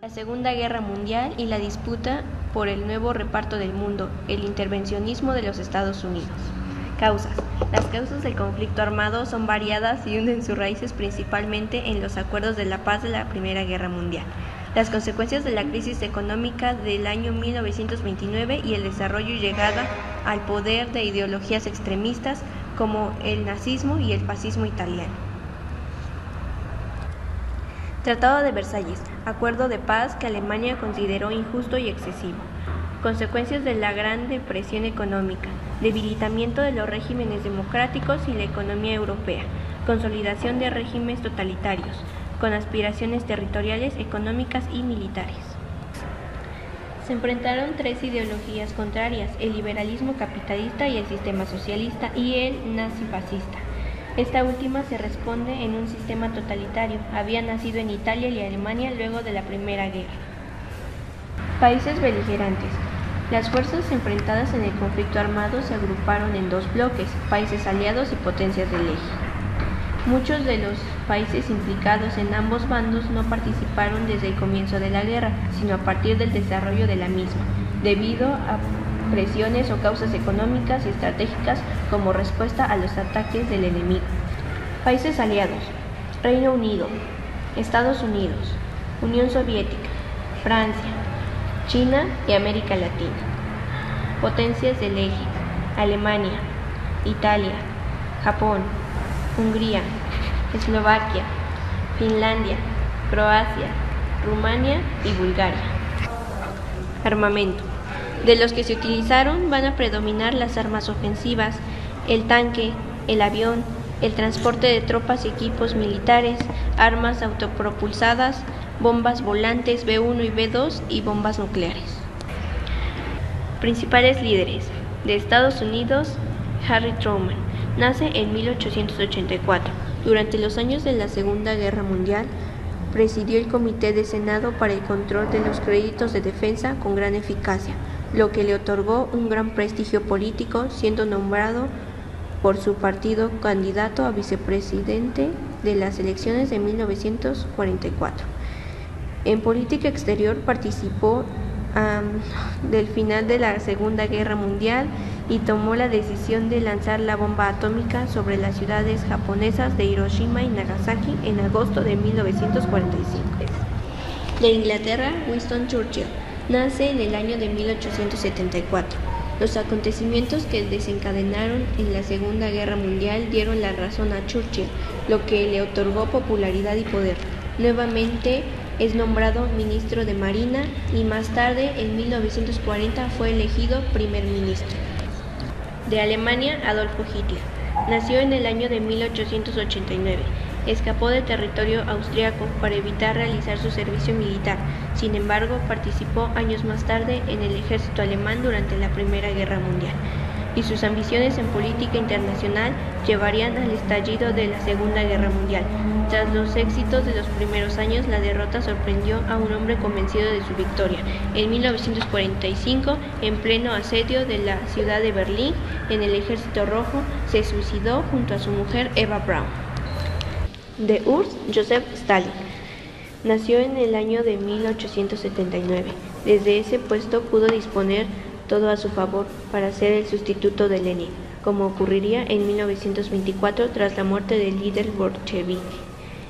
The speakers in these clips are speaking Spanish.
La Segunda Guerra Mundial y la disputa por el nuevo reparto del mundo, el intervencionismo de los Estados Unidos. Causas. Las causas del conflicto armado son variadas y hunden sus raíces principalmente en los acuerdos de la paz de la Primera Guerra Mundial, las consecuencias de la crisis económica del año 1929 y el desarrollo y llegada al poder de ideologías extremistas como el nazismo y el fascismo italiano. Tratado de Versalles, acuerdo de paz que Alemania consideró injusto y excesivo. Consecuencias de la Gran Depresión económica, debilitamiento de los regímenes democráticos y la economía europea, consolidación de regímenes totalitarios, con aspiraciones territoriales, económicas y militares. Se enfrentaron tres ideologías contrarias, el liberalismo capitalista y el sistema socialista y el nazifascista. Esta última se responde en un sistema totalitario. Había nacido en Italia y Alemania luego de la Primera Guerra. Países beligerantes. Las fuerzas enfrentadas en el conflicto armado se agruparon en dos bloques, países aliados y potencias del eje. Muchos de los países implicados en ambos bandos no participaron desde el comienzo de la guerra, sino a partir del desarrollo de la misma, debido a presiones o causas económicas y estratégicas como respuesta a los ataques del enemigo. Países aliados: Reino Unido, Estados Unidos, Unión Soviética, Francia, China y América Latina. Potencias del eje: Alemania, Italia, Japón, Hungría, Eslovaquia, Finlandia, Croacia, Rumania y Bulgaria. Armamento. De los que se utilizaron van a predominar las armas ofensivas, el tanque, el avión, el transporte de tropas y equipos militares, armas autopropulsadas, bombas volantes B-1 y B-2 y bombas nucleares. Principales líderes. De Estados Unidos, Harry Truman. Nace en 1884. Durante los años de la Segunda Guerra Mundial, presidió el Comité de Senado para el Control de los Créditos de Defensa con gran eficacia, lo que le otorgó un gran prestigio político, siendo nombrado por su partido candidato a vicepresidente de las elecciones de 1944. En política exterior participó del final de la Segunda Guerra Mundial y tomó la decisión de lanzar la bomba atómica sobre las ciudades japonesas de Hiroshima y Nagasaki en agosto de 1945. De Inglaterra, Winston Churchill. Nace en el año de 1874. Los acontecimientos que desencadenaron en la Segunda Guerra Mundial dieron la razón a Churchill, lo que le otorgó popularidad y poder. Nuevamente es nombrado ministro de Marina y más tarde, en 1940, fue elegido primer ministro. De Alemania, Adolfo Hitler. Nació en el año de 1889. Escapó de territorio austriaco para evitar realizar su servicio militar. Sin embargo, participó años más tarde en el ejército alemán durante la Primera Guerra Mundial, y sus ambiciones en política internacional llevarían al estallido de la Segunda Guerra Mundial. Tras los éxitos de los primeros años, la derrota sorprendió a un hombre convencido de su victoria. En 1945, en pleno asedio de la ciudad de Berlín, en el Ejército Rojo, se suicidó junto a su mujer Eva Braun. De Urs Joseph Stalin. Nació en el año de 1879. Desde ese puesto pudo disponer todo a su favor para ser el sustituto de Lenin, como ocurriría en 1924 tras la muerte del líder bolchevique.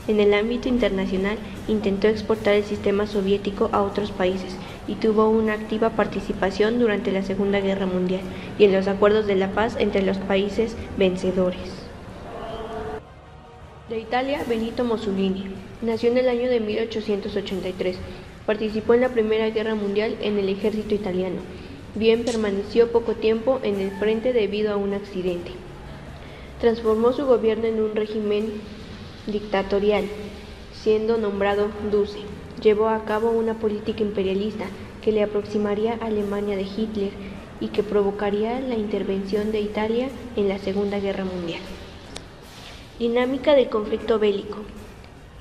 En el ámbito internacional intentó exportar el sistema soviético a otros países y tuvo una activa participación durante la Segunda Guerra Mundial y en los acuerdos de la paz entre los países vencedores. De Italia, Benito Mussolini. Nació en el año de 1883. Participó en la Primera Guerra Mundial en el ejército italiano. Bien, permaneció poco tiempo en el frente debido a un accidente. Transformó su gobierno en un régimen dictatorial, siendo nombrado Duce. Llevó a cabo una política imperialista que le aproximaría a Alemania de Hitler y que provocaría la intervención de Italia en la Segunda Guerra Mundial. Dinámica del conflicto bélico.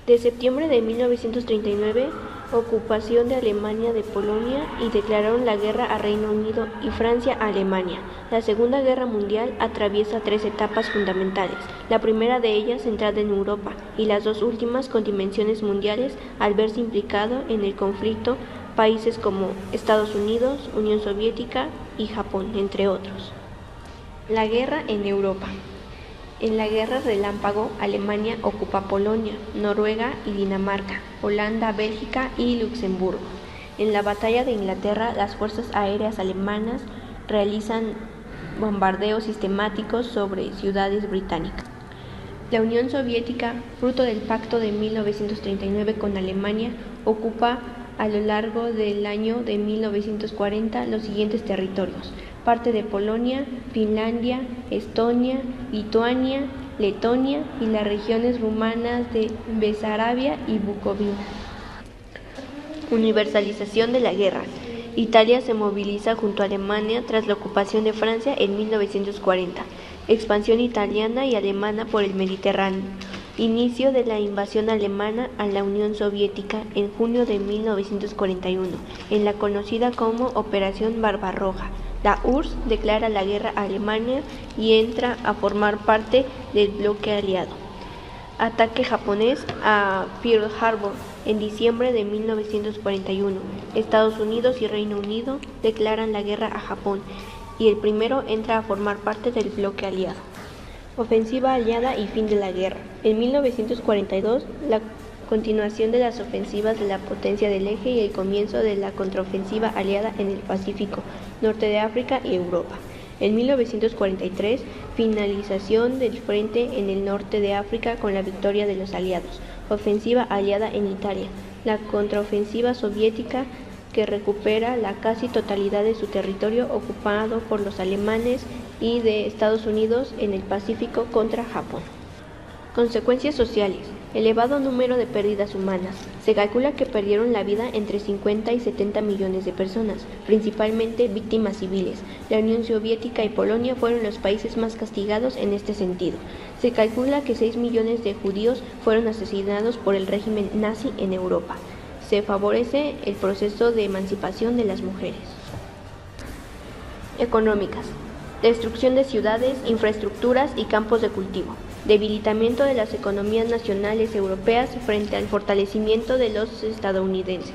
De septiembre de 1939 Ocupación de Alemania de Polonia y declararon la guerra a Reino Unido y Francia a Alemania. La Segunda Guerra Mundial atraviesa 3 etapas fundamentales, la primera de ellas centrada en Europa y las dos últimas con dimensiones mundiales al verse implicado en el conflicto países como Estados Unidos, Unión Soviética y Japón, entre otros. La guerra en Europa. En la Guerra Relámpago, Alemania ocupa Polonia, Noruega y Dinamarca, Holanda, Bélgica y Luxemburgo. En la Batalla de Inglaterra, las fuerzas aéreas alemanas realizan bombardeos sistemáticos sobre ciudades británicas. La Unión Soviética, fruto del pacto de 1939 con Alemania, ocupa a lo largo del año de 1940 los siguientes territorios: parte de Polonia, Finlandia, Estonia, Lituania, Letonia y las regiones rumanas de Besarabia y Bucovina. Universalización de la guerra. Italia se moviliza junto a Alemania tras la ocupación de Francia en 1940. Expansión italiana y alemana por el Mediterráneo. Inicio de la invasión alemana a la Unión Soviética en junio de 1941, en la conocida como Operación Barbarroja. La URSS declara la guerra a Alemania y entra a formar parte del bloque aliado. Ataque japonés a Pearl Harbor en diciembre de 1941. Estados Unidos y Reino Unido declaran la guerra a Japón y el primero entra a formar parte del bloque aliado. Ofensiva aliada y fin de la guerra. En 1942, la continuación de las ofensivas de la Potencia del Eje y el comienzo de la contraofensiva aliada en el Pacífico, norte de África y Europa. En 1943, finalización del frente en el norte de África con la victoria de los aliados. Ofensiva aliada en Italia. La contraofensiva soviética que recupera la casi totalidad de su territorio ocupado por los alemanes y de Estados Unidos en el Pacífico contra Japón. Consecuencias sociales. Elevado número de pérdidas humanas. Se calcula que perdieron la vida entre 50 y 70 millones de personas, principalmente víctimas civiles. La Unión Soviética y Polonia fueron los países más castigados en este sentido. Se calcula que 6 millones de judíos fueron asesinados por el régimen nazi en Europa. Se favorece el proceso de emancipación de las mujeres. Económicas. Destrucción de ciudades, infraestructuras y campos de cultivo. Debilitamiento de las economías nacionales europeas frente al fortalecimiento de los estadounidenses.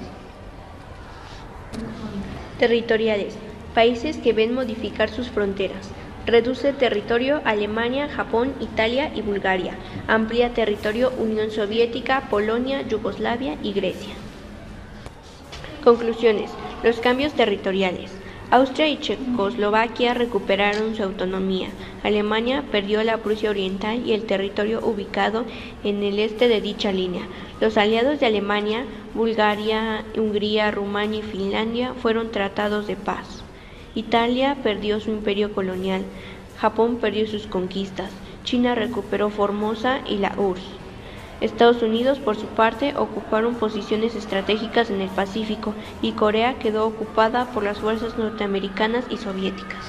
Territoriales. Países que ven modificar sus fronteras. Reduce territorio Alemania, Japón, Italia y Bulgaria. Amplía territorio Unión Soviética, Polonia, Yugoslavia y Grecia. Conclusiones. Los cambios territoriales. Austria y Checoslovaquia recuperaron su autonomía. Alemania perdió la Prusia Oriental y el territorio ubicado en el este de dicha línea. Los aliados de Alemania, Bulgaria, Hungría, Rumania y Finlandia fueron tratados de paz. Italia perdió su imperio colonial. Japón perdió sus conquistas. China recuperó Formosa y la URSS. Estados Unidos, por su parte, ocuparon posiciones estratégicas en el Pacífico y Corea quedó ocupada por las fuerzas norteamericanas y soviéticas.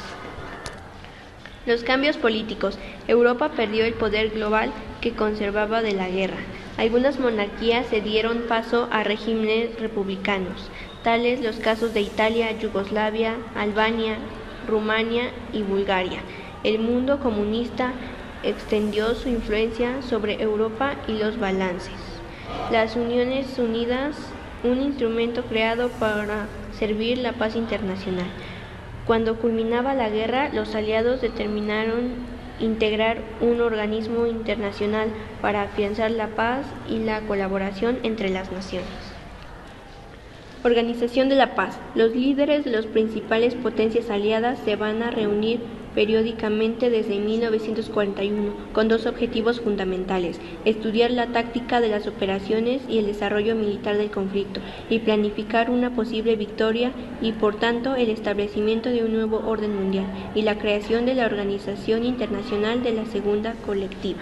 Los cambios políticos. Europa perdió el poder global que conservaba de la guerra. Algunas monarquías se dieron paso a regímenes republicanos, tales los casos de Italia, Yugoslavia, Albania, Rumania y Bulgaria. El mundo comunista extendió su influencia sobre Europa y los balances. Las Naciones Unidas, un instrumento creado para servir la paz internacional. Cuando culminaba la guerra, los aliados determinaron integrar un organismo internacional para afianzar la paz y la colaboración entre las naciones. Organización de la Paz. Los líderes de las principales potencias aliadas se van a reunir periódicamente desde 1941 con dos objetivos fundamentales: estudiar la táctica de las operaciones y el desarrollo militar del conflicto y planificar una posible victoria y por tanto el establecimiento de un nuevo orden mundial y la creación de la Organización Internacional de la Segunda Colectiva.